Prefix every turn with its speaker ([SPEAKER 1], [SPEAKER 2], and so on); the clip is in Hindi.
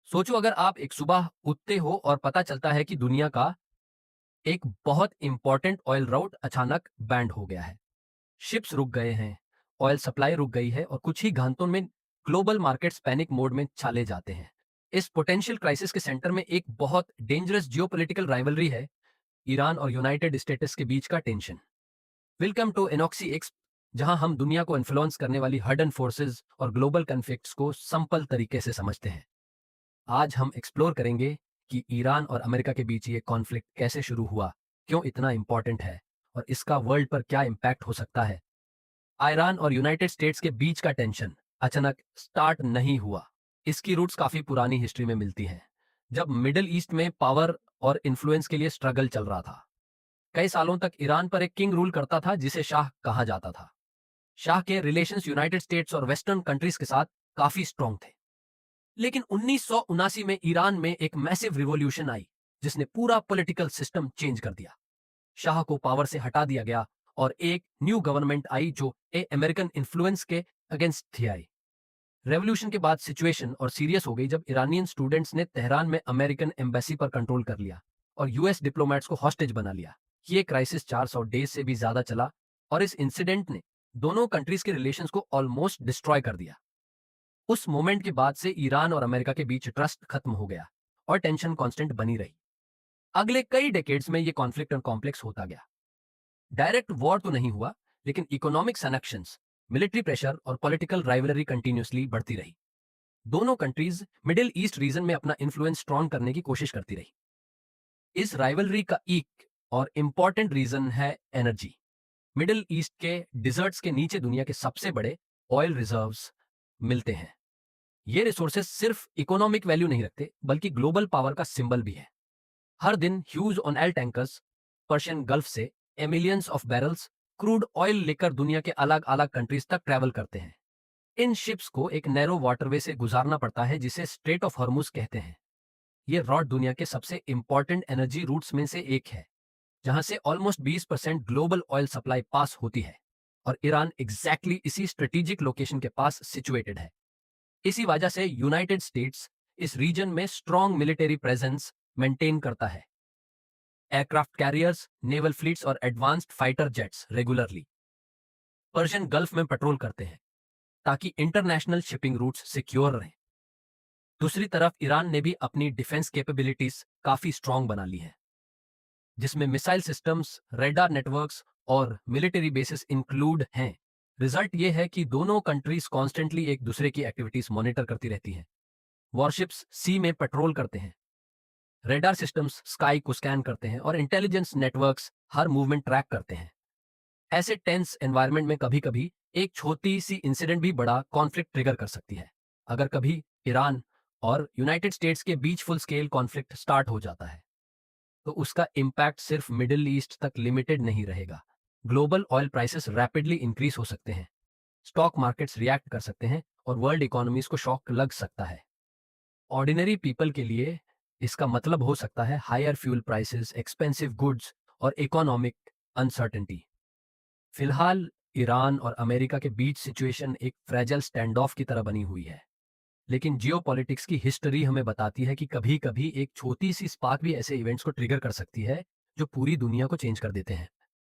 [SPEAKER 1] सोचो अगर आप एक सुबह उठते हो और पता चलता है कि दुनिया का एक बहुत इंपॉर्टेंट ऑयल राउट अचानक बैंड हो गया है। शिप्स रुक गए हैं, ऑयल सप्लाई रुक गई है और कुछ ही घंटों में ग्लोबल मार्केट्स पैनिक मोड में चले जाते हैं। इस पोटेंशियल क्राइसिस के सेंटर में एक बहुत डेंजरस जियोपॉलिटिकल राइवलरी है, ईरान और यूनाइटेड स्टेट्स के बीच का टेंशन। वेलकम टू इनॉक्सी एक्स, जहां हम दुनिया को इन्फ्लुएंस करने वाली हडन फोर्सेस और ग्लोबल कन्फ्लिक्ट्स को सिंपल तरीके से समझते हैं। आज हम एक्सप्लोर करेंगे कि ईरान और अमेरिका के बीच ये कॉन्फ्लिक्ट कैसे शुरू हुआ, क्यों इतना इंपॉर्टेंट है और इसका वर्ल्ड पर क्या इम्पैक्ट हो सकता है। ईरान और यूनाइटेड स्टेट्स के बीच का टेंशन अचानक स्टार्ट नहीं हुआ। इसकी रूट्स काफी पुरानी हिस्ट्री में मिलती हैं, जब मिडिल ईस्ट में पावर और इन्फ्लुएंस के लिए स्ट्रगल चल रहा था। कई सालों तक ईरान पर एक किंग रूल करता था जिसे शाह कहा जाता था। शाह के रिलेशंस यूनाइटेड स्टेट्स और वेस्टर्न कंट्रीज के साथ काफी स्ट्रॉन्ग थे। लेकिन 1979 में ईरान में एक मैसिव रिवॉल्यूशन आई, जिसने पूरा पॉलिटिकल सिस्टम चेंज कर दिया। शाह को पावर से हटा दिया गया और एक न्यू गवर्नमेंट आई जो अमेरिकन इन्फ्लुएंस के अगेंस्ट थी आई। रेवोल्यूशन के बाद सिचुएशन और सीरियस हो गई जब ईरानियन स्टूडेंट्स ने तेहरान में अमेरिकन एम्बेसी पर कंट्रोल कर लिया और यूएस डिप्लोमेट्स को हॉस्टेज बना लिया। ये क्राइसिस 400 डेज से भी ज्यादा चला और इस इंसिडेंट ने दोनों कंट्रीज के रिलेशंस को ऑलमोस्ट डिस्ट्रॉय कर दिया। उस मोमेंट के बाद से ईरान और अमेरिका के बीच ट्रस्ट खत्म हो गया और टेंशन कांस्टेंट बनी रही। अगले कई डेकेड्स में ये कॉन्फ्लिक्ट और कॉम्प्लेक्स होता गया। डायरेक्ट वॉर तो नहीं हुआ, लेकिन इकोनॉमिक सनेक्शंस, मिलिट्री प्रेशर और पॉलिटिकल राइवलरी कंटिन्यूसली बढ़ती रही। दोनों कंट्रीज मिडिल ईस्ट रीजन में अपना इन्फ्लुएंस स्ट्रॉन्ग करने की कोशिश करती रही। इस राइवलरी का एक और इंपॉर्टेंट रीजन है एनर्जी। मिडिल ईस्ट के डिजर्ट्स के नीचे दुनिया के सबसे बड़े ऑयल रिजर्व्स मिलते हैं। ये रिसोर्सेस सिर्फ इकोनॉमिक वैल्यू नहीं रखते, बल्कि ग्लोबल पावर का सिंबल भी है। हर दिन huge on oil tankers Persian Gulf से millions of barrels crude oil लेकर दुनिया के अलग अलग कंट्रीज तक ट्रैवल करते हैं। इन शिप्स को एक नैरो वाटरवे से गुजारना पड़ता है जिसे स्ट्रेट ऑफ हॉर्मुज कहते हैं। ये रॉड दुनिया के सबसे इंपॉर्टेंट एनर्जी रूट्स में से एक है, जहां से ऑलमोस्ट 20% ग्लोबल ऑयल सप्लाई पास होती है और ईरान एग्जैक्टली इसी स्ट्रेटेजिक लोकेशन के पास सिचुएटेड है। इसी वजह से यूनाइटेड स्टेट्स इस रीजन में स्ट्रॉन्ग मिलिट्री प्रेजेंस मेंटेन करता है। एयरक्राफ्ट कैरियर्स, नेवल फ्लीट्स और advanced fighter jets regularly Persian gulf में पेट्रोल करते हैं ताकि इंटरनेशनल शिपिंग रूट्स सिक्योर रहें। दूसरी तरफ ईरान ने भी अपनी डिफेंस कैपेबिलिटीज काफी स्ट्रॉन्ग बना ली है, जिसमें मिसाइल सिस्टम्स, रेडार नेटवर्क्स और मिलिट्री बेसिस इंक्लूड हैं। रिजल्ट ये है कि दोनों कंट्रीज कॉन्स्टेंटली एक दूसरे की एक्टिविटीज मॉनिटर करती रहती हैं। वॉरशिप्स सी में पेट्रोल करते हैं, रेडार सिस्टम्स स्काई को स्कैन करते हैं और इंटेलिजेंस नेटवर्क्स हर मूवमेंट ट्रैक करते हैं। ऐसे टेंस एनवायरनमेंट में कभी कभी एक छोटी सी इंसिडेंट भी बड़ा कॉन्फ्लिक्ट ट्रिगर कर सकती है। अगर कभी ईरान और यूनाइटेड स्टेट्स के बीच फुल स्केल कॉन्फ्लिक्ट स्टार्ट हो जाता है, तो उसका इम्पैक्ट सिर्फ मिडिल ईस्ट तक लिमिटेड नहीं रहेगा। Global oil prices rapidly increase हो सकते हैं, स्टॉक मार्केट्स रिएक्ट कर सकते हैं और वर्ल्ड इकोनॉमीज को शॉक लग सकता है। ऑर्डिनरी पीपल के लिए इसका मतलब हो सकता है higher fuel prices, expensive goods और इकोनॉमिक अनसर्टेनिटी। फिलहाल ईरान और अमेरिका के बीच सिचुएशन एक फ्रेजाइल स्टैंड ऑफ की तरह बनी हुई है, लेकिन जियोपॉलिटिक्स की हिस्ट्री हमें बताती है कि कभी कभी एक छोटी सी स्पार्क भी ऐसे इवेंट्स को ट्रिगर कर सकती है जो पूरी दुनिया को चेंज कर देते हैं।